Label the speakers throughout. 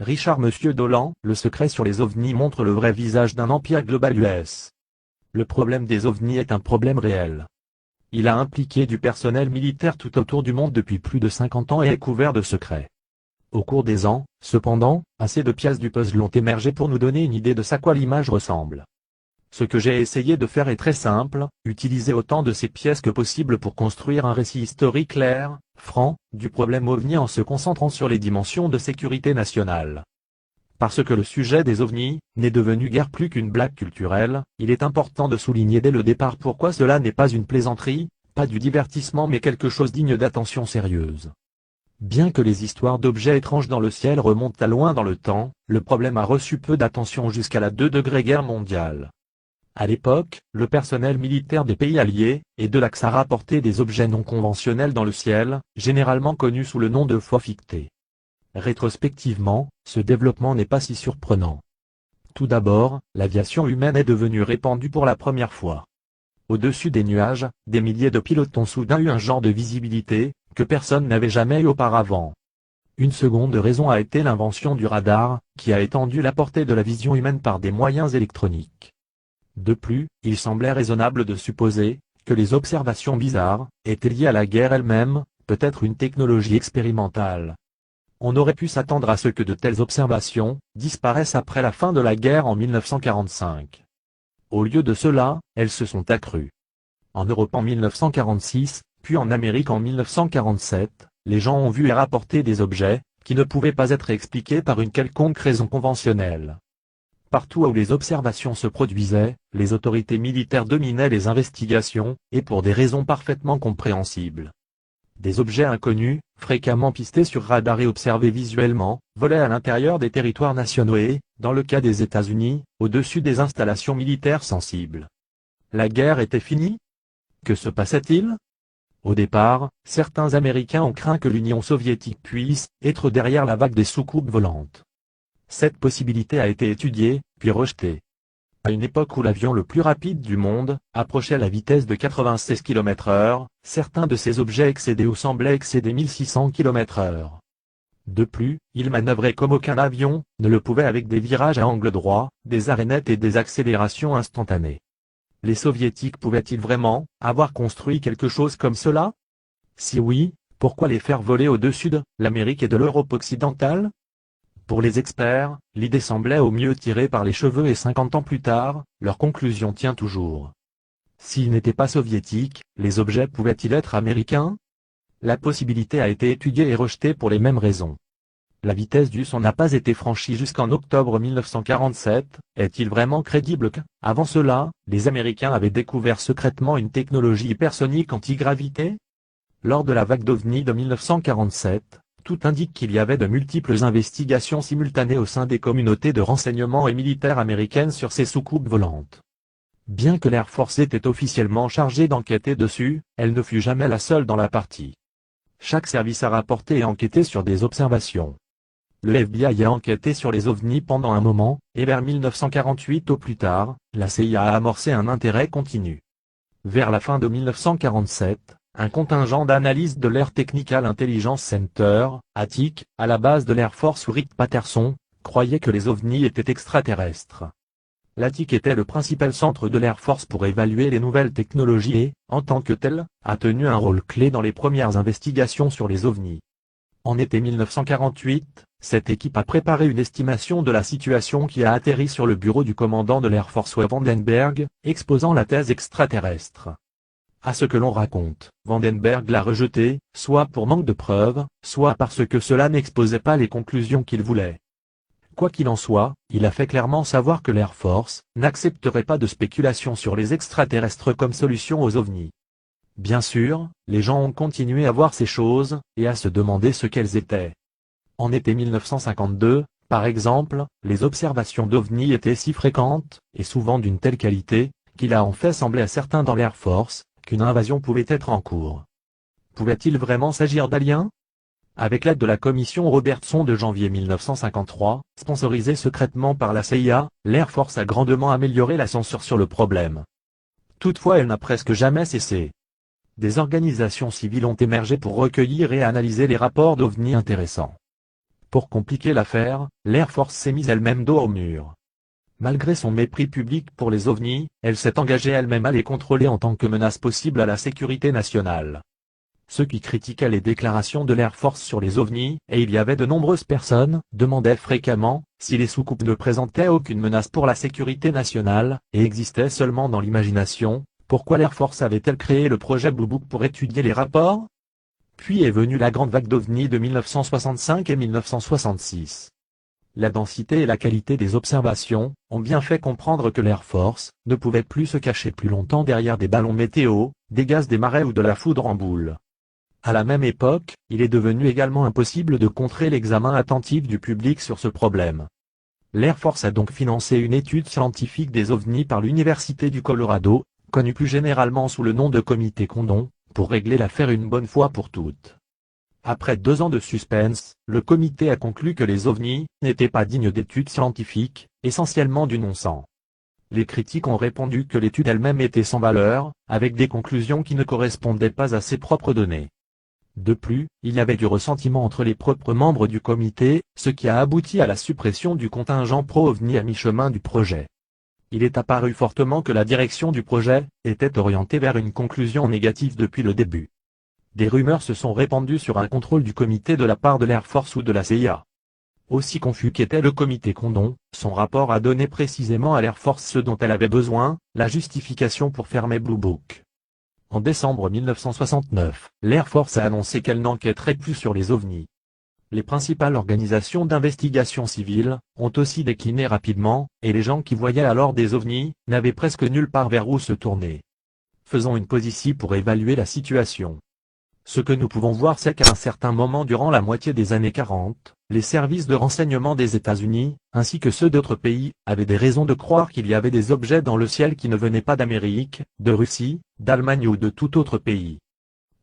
Speaker 1: Richard Monsieur Dolan, Le secret sur les ovnis montre le vrai visage d'un empire global US. Le problème des ovnis est un problème réel. Il a impliqué du personnel militaire tout autour du monde depuis plus de 50 ans et est couvert de secrets. Au cours des ans, cependant, assez de pièces du puzzle ont émergé pour nous donner une idée de à quoi l'image ressemble. Ce que j'ai essayé de faire est très simple, utiliser autant de ces pièces que possible pour construire un récit historique clair, franc, du problème OVNI en se concentrant sur les dimensions de sécurité nationale. Parce que le sujet des ovnis n'est devenu guère plus qu'une blague culturelle, il est important de souligner dès le départ pourquoi cela n'est pas une plaisanterie, pas du divertissement mais quelque chose digne d'attention sérieuse. Bien que les histoires d'objets étranges dans le ciel remontent à loin dans le temps, le problème a reçu peu d'attention jusqu'à la 2e Guerre mondiale. À l'époque, le personnel militaire des pays alliés et de l'Axe a rapporté des objets non conventionnels dans le ciel, généralement connus sous le nom de faux fictés. Rétrospectivement, ce développement n'est pas si surprenant. Tout d'abord, l'aviation humaine est devenue répandue pour la première fois. Au-dessus des nuages, des milliers de pilotes ont soudain eu un genre de visibilité que personne n'avait jamais eu auparavant. Une seconde raison a été l'invention du radar, qui a étendu la portée de la vision humaine par des moyens électroniques. De plus, il semblait raisonnable de supposer que les observations bizarres étaient liées à la guerre elle-même, peut-être une technologie expérimentale. On aurait pu s'attendre à ce que de telles observations disparaissent après la fin de la guerre en 1945. Au lieu de cela, elles se sont accrues. En Europe en 1946, puis en Amérique en 1947, les gens ont vu et rapporté des objets qui ne pouvaient pas être expliqués par une quelconque raison conventionnelle. Partout où les observations se produisaient, les autorités militaires dominaient les investigations, et pour des raisons parfaitement compréhensibles. Des objets inconnus, fréquemment pistés sur radar et observés visuellement, volaient à l'intérieur des territoires nationaux et, dans le cas des États-Unis, au-dessus des installations militaires sensibles. La guerre était finie? Que se passait-il? Au départ, certains Américains ont craint que l'Union soviétique puisse être derrière la vague des soucoupes volantes. Cette possibilité a été étudiée, puis rejetée. À une époque où l'avion le plus rapide du monde approchait la vitesse de 96 km/h, certains de ces objets excédaient ou semblaient excéder 1600 km/h. De plus, ils manœuvraient comme aucun avion ne le pouvait avec des virages à angle droit, des arrêts nets et des accélérations instantanées. Les Soviétiques pouvaient-ils vraiment avoir construit quelque chose comme cela? Si oui, pourquoi les faire voler au-dessus de l'Amérique et de l'Europe occidentale? Pour les experts, l'idée semblait au mieux tirée par les cheveux et 50 ans plus tard, leur conclusion tient toujours. S'ils n'étaient pas soviétiques, les objets pouvaient-ils être américains? La possibilité a été étudiée et rejetée pour les mêmes raisons. La vitesse du son n'a pas été franchie jusqu'en octobre 1947, est-il vraiment crédible que, avant cela, les Américains avaient découvert secrètement une technologie hypersonique antigravité? Lors de la vague d'OVNI de 1947, tout indique qu'il y avait de multiples investigations simultanées au sein des communautés de renseignement et militaires américaines sur ces soucoupes volantes. Bien que l'Air Force était officiellement chargée d'enquêter dessus, elle ne fut jamais la seule dans la partie. Chaque service a rapporté et enquêté sur des observations. Le FBI a enquêté sur les ovnis pendant un moment, et vers 1948 au plus tard, la CIA a amorcé un intérêt continu. Vers la fin de 1947, un contingent d'analystes de l'Air Technical Intelligence Center, ATIC, à la base de l'Air Force où Rick Patterson, croyait que les ovnis étaient extraterrestres. L'ATIC était le principal centre de l'Air Force pour évaluer les nouvelles technologies et, en tant que tel, a tenu un rôle clé dans les premières investigations sur les ovnis. En été 1948, cette équipe a préparé une estimation de la situation qui a atterri sur le bureau du commandant de l'Air Force Vandenberg, exposant la thèse extraterrestre. À ce que l'on raconte, Vandenberg l'a rejeté, soit pour manque de preuves, soit parce que cela n'exposait pas les conclusions qu'il voulait. Quoi qu'il en soit, il a fait clairement savoir que l'Air Force n'accepterait pas de spéculation sur les extraterrestres comme solution aux ovnis. Bien sûr, les gens ont continué à voir ces choses, et à se demander ce qu'elles étaient. En été 1952, par exemple, les observations d'ovnis étaient si fréquentes, et souvent d'une telle qualité, qu'il a en fait semblé à certains dans l'Air Force, qu'une invasion pouvait être en cours. Pouvait-il vraiment s'agir d'aliens? Avec l'aide de la commission Robertson de janvier 1953, sponsorisée secrètement par la CIA, l'Air Force a grandement amélioré la censure sur le problème. Toutefois, elle n'a presque jamais cessé. Des organisations civiles ont émergé pour recueillir et analyser les rapports d'OVNI intéressants. Pour compliquer l'affaire, l'Air Force s'est mise elle-même dos au mur. Malgré son mépris public pour les ovnis, elle s'est engagée elle-même à les contrôler en tant que menace possible à la sécurité nationale. Ceux qui critiquaient les déclarations de l'Air Force sur les ovnis, et il y avait de nombreuses personnes, demandaient fréquemment si les soucoupes ne présentaient aucune menace pour la sécurité nationale, et existaient seulement dans l'imagination, pourquoi l'Air Force avait-elle créé le projet Blue Book pour étudier les rapports? Puis est venue la grande vague d'ovnis de 1965 et 1966. La densité et la qualité des observations ont bien fait comprendre que l'Air Force ne pouvait plus se cacher plus longtemps derrière des ballons météo, des gaz des marais ou de la foudre en boule. À la même époque, il est devenu également impossible de contrer l'examen attentif du public sur ce problème. L'Air Force a donc financé une étude scientifique des ovnis par l'Université du Colorado, connue plus généralement sous le nom de Comité Condon, pour régler l'affaire une bonne fois pour toutes. Après 2 ans de suspense, le comité a conclu que les ovnis n'étaient pas dignes d'études scientifiques, essentiellement du non-sens. Les critiques ont répondu que l'étude elle-même était sans valeur, avec des conclusions qui ne correspondaient pas à ses propres données. De plus, il y avait du ressentiment entre les propres membres du comité, ce qui a abouti à la suppression du contingent pro-OVNI à mi-chemin du projet. Il est apparu fortement que la direction du projet était orientée vers une conclusion négative depuis le début. Des rumeurs se sont répandues sur un contrôle du comité de la part de l'Air Force ou de la CIA. Aussi confus qu'était le comité Condon, son rapport a donné précisément à l'Air Force ce dont elle avait besoin, la justification pour fermer Blue Book. En décembre 1969, l'Air Force a annoncé qu'elle n'enquêterait plus sur les ovnis. Les principales organisations d'investigation civile ont aussi décliné rapidement, et les gens qui voyaient alors des ovnis n'avaient presque nulle part vers où se tourner. Faisons une pause ici pour évaluer la situation. Ce que nous pouvons voir c'est qu'à un certain moment durant la moitié des années 40, les services de renseignement des États-Unis, ainsi que ceux d'autres pays, avaient des raisons de croire qu'il y avait des objets dans le ciel qui ne venaient pas d'Amérique, de Russie, d'Allemagne ou de tout autre pays.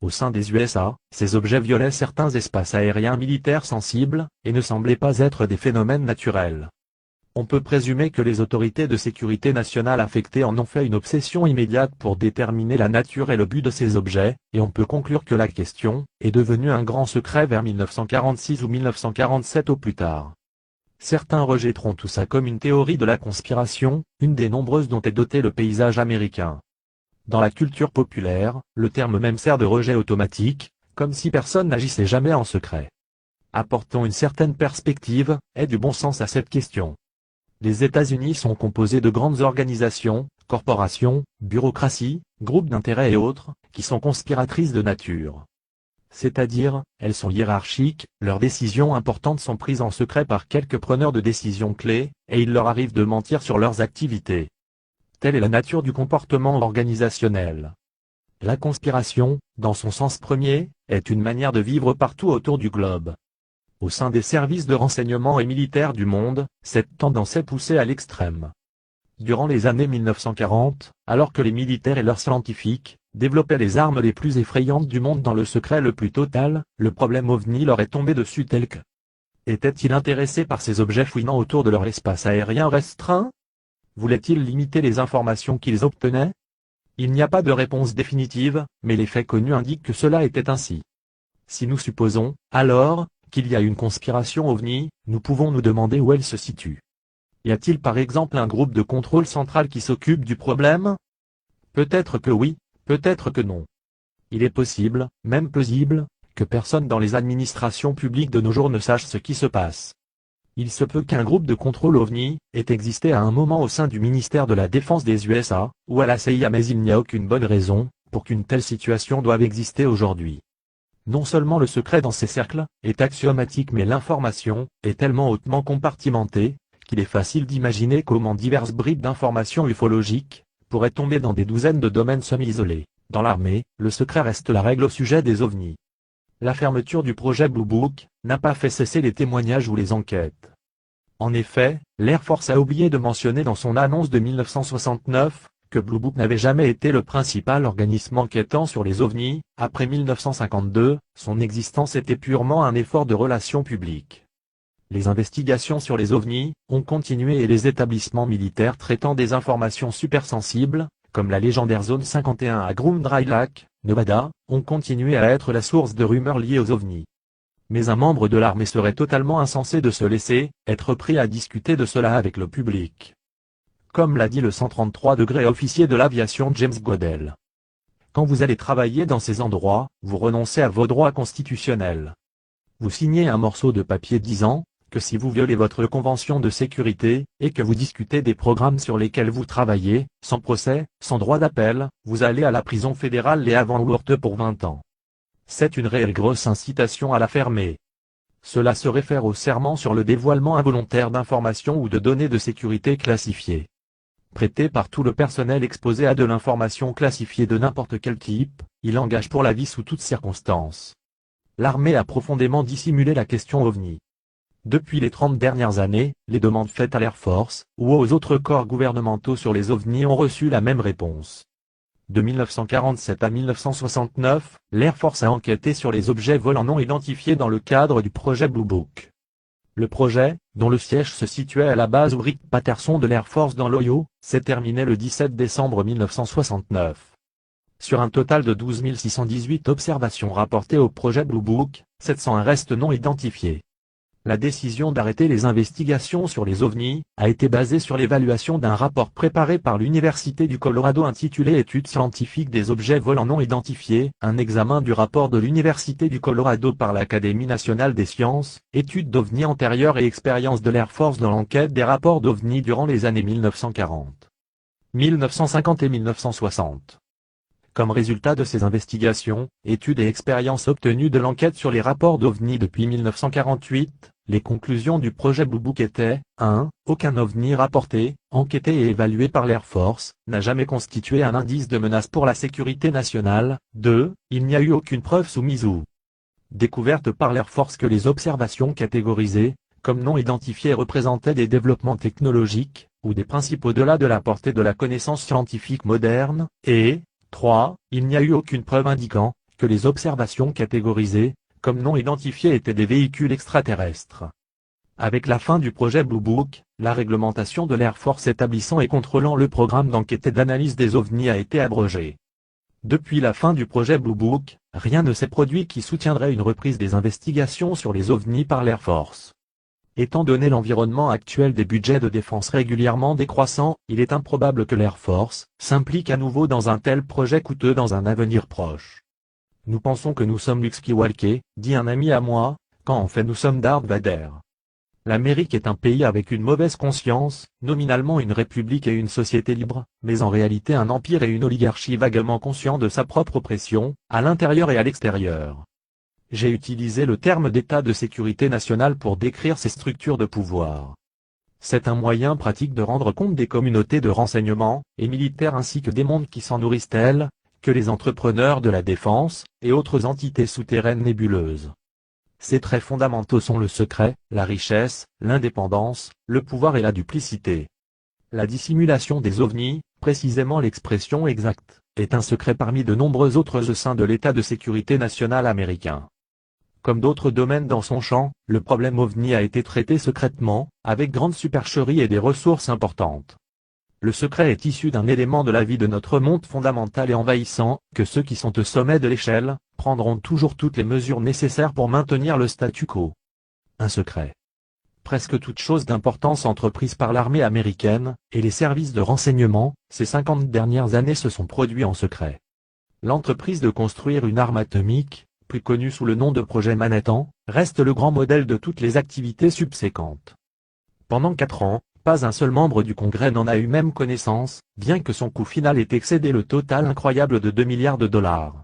Speaker 1: Au sein des USA, ces objets violaient certains espaces aériens militaires sensibles, et ne semblaient pas être des phénomènes naturels. On peut présumer que les autorités de sécurité nationale affectées en ont fait une obsession immédiate pour déterminer la nature et le but de ces objets, et on peut conclure que la question est devenue un grand secret vers 1946 ou 1947 au plus tard. Certains rejetteront tout ça comme une théorie de la conspiration, une des nombreuses dont est doté le paysage américain. Dans la culture populaire, le terme même sert de rejet automatique, comme si personne n'agissait jamais en secret. Apportons une certaine perspective et du bon sens à cette question. Les États-Unis sont composés de grandes organisations, corporations, bureaucraties, groupes d'intérêt et autres, qui sont conspiratrices de nature. C'est-à-dire, elles sont hiérarchiques, leurs décisions importantes sont prises en secret par quelques preneurs de décisions clés, et il leur arrive de mentir sur leurs activités. Telle est la nature du comportement organisationnel. La conspiration, dans son sens premier, est une manière de vivre partout autour du globe. Au sein des services de renseignement et militaires du monde, cette tendance est poussée à l'extrême. Durant les années 1940, alors que les militaires et leurs scientifiques développaient les armes les plus effrayantes du monde dans le secret le plus total, le problème OVNI leur est tombé dessus tel que. Étaient-ils intéressés par ces objets fouinant autour de leur espace aérien restreint? Voulaient-ils limiter les informations qu'ils obtenaient? Il n'y a pas de réponse définitive, mais les faits connus indiquent que cela était ainsi. Si nous supposons, alors, qu'il y a une conspiration OVNI, nous pouvons nous demander où elle se situe. Y a-t-il par exemple un groupe de contrôle central qui s'occupe du problème? Peut-être que oui, peut-être que non. Il est possible, même plausible, que personne dans les administrations publiques de nos jours ne sache ce qui se passe. Il se peut qu'un groupe de contrôle OVNI ait existé à un moment au sein du ministère de la Défense des USA, ou à la CIA, mais il n'y a aucune bonne raison pour qu'une telle situation doive exister aujourd'hui. Non seulement le secret dans ces cercles est axiomatique, mais l'information est tellement hautement compartimentée qu'il est facile d'imaginer comment diverses bribes d'informations ufologiques pourraient tomber dans des douzaines de domaines semi-isolés. Dans l'armée, le secret reste la règle au sujet des ovnis. La fermeture du projet Blue Book n'a pas fait cesser les témoignages ou les enquêtes. En effet, l'Air Force a oublié de mentionner dans son annonce de 1969 que Blue Book n'avait jamais été le principal organisme enquêtant sur les ovnis. Après 1952, son existence était purement un effort de relations publiques. Les investigations sur les ovnis ont continué et les établissements militaires traitant des informations supersensibles, comme la légendaire Zone 51 à Groom Dry Lake, Nevada, ont continué à être la source de rumeurs liées aux ovnis. Mais un membre de l'armée serait totalement insensé de se laisser être pris à discuter de cela avec le public. Comme l'a dit le 133 degrés officier de l'aviation James Godel. Quand vous allez travailler dans ces endroits, vous renoncez à vos droits constitutionnels. Vous signez un morceau de papier disant que si vous violez votre convention de sécurité, et que vous discutez des programmes sur lesquels vous travaillez, sans procès, sans droit d'appel, vous allez à la prison fédérale Les Avants-Ourthe pour 20 ans. C'est une réelle grosse incitation à la fermer. Cela se réfère au serment sur le dévoilement involontaire d'informations ou de données de sécurité classifiées. Prêté par tout le personnel exposé à de l'information classifiée de n'importe quel type, il engage pour la vie sous toutes circonstances. L'armée a profondément dissimulé la question OVNI. Depuis les 30 dernières années, les demandes faites à l'Air Force ou aux autres corps gouvernementaux sur les OVNI ont reçu la même réponse. De 1947 à 1969, l'Air Force a enquêté sur les objets volants non identifiés dans le cadre du projet Blue Book. Le projet, dont le siège se situait à la base Wright-Patterson de l'Air Force dans l'Ohio, s'est terminé le 17 décembre 1969. Sur un total de 12 618 observations rapportées au projet Blue Book, 701 restent non identifiés. La décision d'arrêter les investigations sur les OVNI a été basée sur l'évaluation d'un rapport préparé par l'Université du Colorado intitulé Études scientifiques des objets volants non identifiés, un examen du rapport de l'Université du Colorado par l'Académie nationale des sciences, études d'OVNI antérieures et expériences de l'Air Force dans l'enquête des rapports d'OVNI durant les années 1940, 1950 et 1960. Comme résultat de ces investigations, études et expériences obtenues de l'enquête sur les rapports d'OVNI depuis 1948, les conclusions du projet Blue Book étaient 1. Aucun OVNI rapporté, enquêté et évalué par l'Air Force, n'a jamais constitué un indice de menace pour la sécurité nationale. 2. Il n'y a eu aucune preuve soumise ou découverte par l'Air Force que les observations catégorisées, comme non identifiées représentaient des développements technologiques, ou des principes au-delà de la portée de la connaissance scientifique moderne, et 3. Il n'y a eu aucune preuve indiquant que les observations catégorisées, comme non identifiées étaient des véhicules extraterrestres. Avec la fin du projet Blue Book, la réglementation de l'Air Force établissant et contrôlant le programme d'enquête et d'analyse des OVNI a été abrogée. Depuis la fin du projet Blue Book, rien ne s'est produit qui soutiendrait une reprise des investigations sur les OVNI par l'Air Force. Étant donné l'environnement actuel des budgets de défense régulièrement décroissants, il est improbable que l'Air Force s'implique à nouveau dans un tel projet coûteux dans un avenir proche. Nous pensons que nous sommes Luke Skywalker, dit un ami à moi, quand en fait nous sommes Darth Vader. L'Amérique est un pays avec une mauvaise conscience, nominalement une république et une société libre, mais en réalité un empire et une oligarchie vaguement conscients de sa propre oppression, à l'intérieur et à l'extérieur. J'ai utilisé le terme d'État de sécurité nationale pour décrire ces structures de pouvoir. C'est un moyen pratique de rendre compte des communautés de renseignement, et militaires ainsi que des mondes qui s'en nourrissent tels que les entrepreneurs de la défense, et autres entités souterraines nébuleuses. Ces traits fondamentaux sont le secret, la richesse, l'indépendance, le pouvoir et la duplicité. La dissimulation des OVNI, précisément l'expression exacte, est un secret parmi de nombreux autres au sein de l'État de sécurité nationale américain. Comme d'autres domaines dans son champ, le problème OVNI a été traité secrètement, avec grande supercherie et des ressources importantes. Le secret est issu d'un élément de la vie de notre monde fondamental et envahissant, que ceux qui sont au sommet de l'échelle, prendront toujours toutes les mesures nécessaires pour maintenir le statu quo. Un secret. Presque toute chose d'importance entreprise par l'armée américaine, et les services de renseignement, ces 50 dernières années se sont produits en secret. L'entreprise de construire une arme atomique, plus connue sous le nom de projet Manhattan, reste le grand modèle de toutes les activités subséquentes. Pendant 4 ans, pas un seul membre du Congrès n'en a eu même connaissance, bien que son coût final ait excédé le total incroyable de 2 milliards de dollars.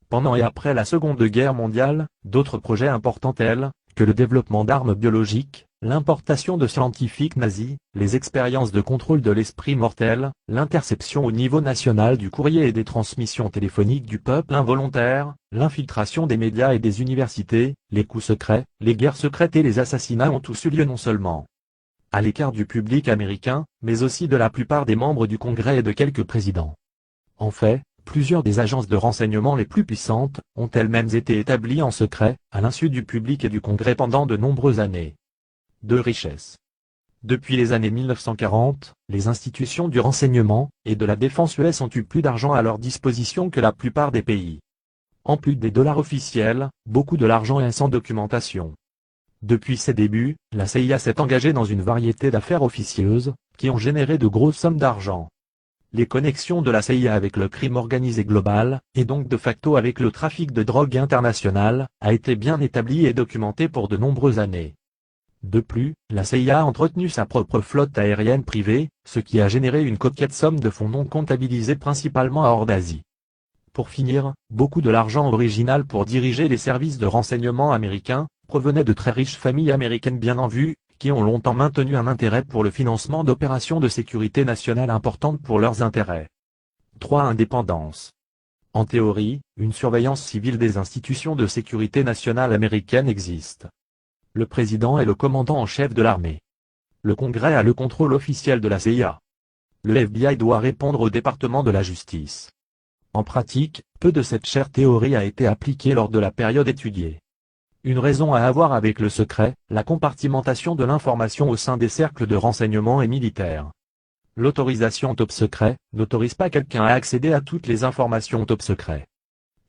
Speaker 1: Pendant et après la Seconde Guerre mondiale, d'autres projets importants tels que le développement d'armes biologiques, l'importation de scientifiques nazis, les expériences de contrôle de l'esprit mortel, l'interception au niveau national du courrier et des transmissions téléphoniques du peuple involontaire, l'infiltration des médias et des universités, les coups secrets, les guerres secrètes et les assassinats ont tous eu lieu non seulement à l'écart du public américain, mais aussi de la plupart des membres du Congrès et de quelques présidents. En fait, plusieurs des agences de renseignement les plus puissantes ont elles-mêmes été établies en secret, à l'insu du public et du Congrès pendant de nombreuses années. De richesse. Depuis les années 1940, les institutions du renseignement et de la défense US ont eu plus d'argent à leur disposition que la plupart des pays. En plus des dollars officiels, beaucoup de l'argent est sans documentation. Depuis ses débuts, la CIA s'est engagée dans une variété d'affaires officieuses, qui ont généré de grosses sommes d'argent. Les connexions de la CIA avec le crime organisé global, et donc de facto avec le trafic de drogue international, a été bien établie et documentée pour de nombreuses années. De plus, la CIA a entretenu sa propre flotte aérienne privée, ce qui a généré une coquette somme de fonds non comptabilisés principalement hors d'Asie. Pour finir, beaucoup de l'argent original pour diriger les services de renseignement américains, provenait de très riches familles américaines bien en vue, qui ont longtemps maintenu un intérêt pour le financement d'opérations de sécurité nationale importantes pour leurs intérêts. 3. Indépendance. En théorie, une surveillance civile des institutions de sécurité nationale américaines existe. Le président est le commandant en chef de l'armée. Le Congrès a le contrôle officiel de la CIA. Le FBI doit répondre au département de la justice. En pratique, peu de cette chère théorie a été appliquée lors de la période étudiée. Une raison à avoir avec le secret, la compartimentation de l'information au sein des cercles de renseignement et militaires. L'autorisation top secret n'autorise pas quelqu'un à accéder à toutes les informations top secret.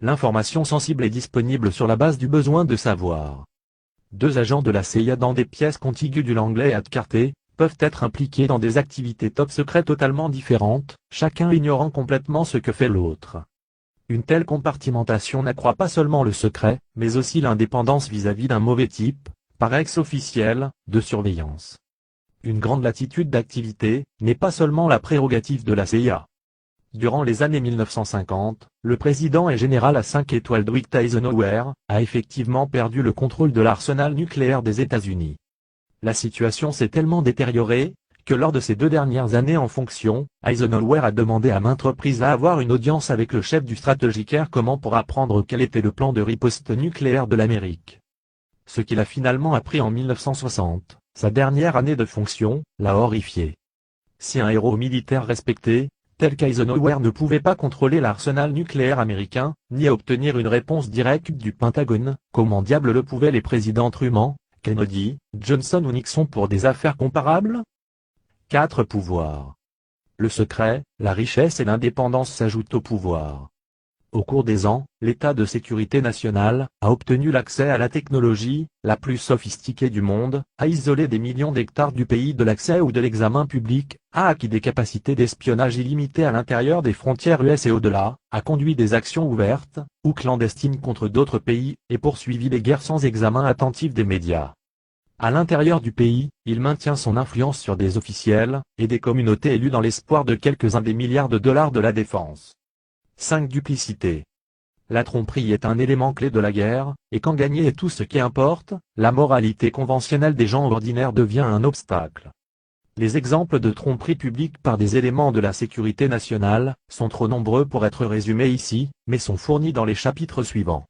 Speaker 1: L'information sensible est disponible sur la base du besoin de savoir. Deux agents de la CIA dans des pièces contiguës du Langley à Carter peuvent être impliqués dans des activités top secret totalement différentes, chacun ignorant complètement ce que fait l'autre. Une telle compartimentation n'accroît pas seulement le secret, mais aussi l'indépendance vis-à-vis d'un mauvais type, par ex-officiel, de surveillance. Une grande latitude d'activité n'est pas seulement la prérogative de la CIA. Durant les années 1950, le président et général à 5 étoiles Dwight Eisenhower a effectivement perdu le contrôle de l'arsenal nucléaire des États-Unis. La situation s'est tellement détériorée que lors de ses 2 dernières années en fonction, Eisenhower a demandé à maintes reprises à avoir une audience avec le chef du Strategic Air Command pour apprendre quel était le plan de riposte nucléaire de l'Amérique. Ce qu'il a finalement appris en 1960, sa dernière année de fonction, l'a horrifié. Si un héros militaire respecté, tel qu'Eisenhower ne pouvait pas contrôler l'arsenal nucléaire américain, ni obtenir une réponse directe du Pentagone, comment diable le pouvaient les présidents Truman, Kennedy, Johnson ou Nixon pour des affaires comparables ? 4. Pouvoir. Le secret, la richesse et l'indépendance s'ajoutent au pouvoir. Au cours des ans, l'État de sécurité nationale a obtenu l'accès à la technologie, la plus sophistiquée du monde, a isolé des millions d'hectares du pays de l'accès ou de l'examen public, a acquis des capacités d'espionnage illimitées à l'intérieur des frontières US et au-delà, a conduit des actions ouvertes ou clandestines contre d'autres pays, et poursuivi les guerres sans examen attentif des médias. À l'intérieur du pays, il maintient son influence sur des officiels et des communautés élues dans l'espoir de quelques-uns des milliards de dollars de la défense. 5. Duplicité. La tromperie est un élément clé de la guerre, et quand gagner est tout ce qui importe, la moralité conventionnelle des gens ordinaires devient un obstacle. Les exemples de tromperie publique par des éléments de la sécurité nationale sont trop nombreux pour être résumés ici, mais sont fournis dans les chapitres suivants.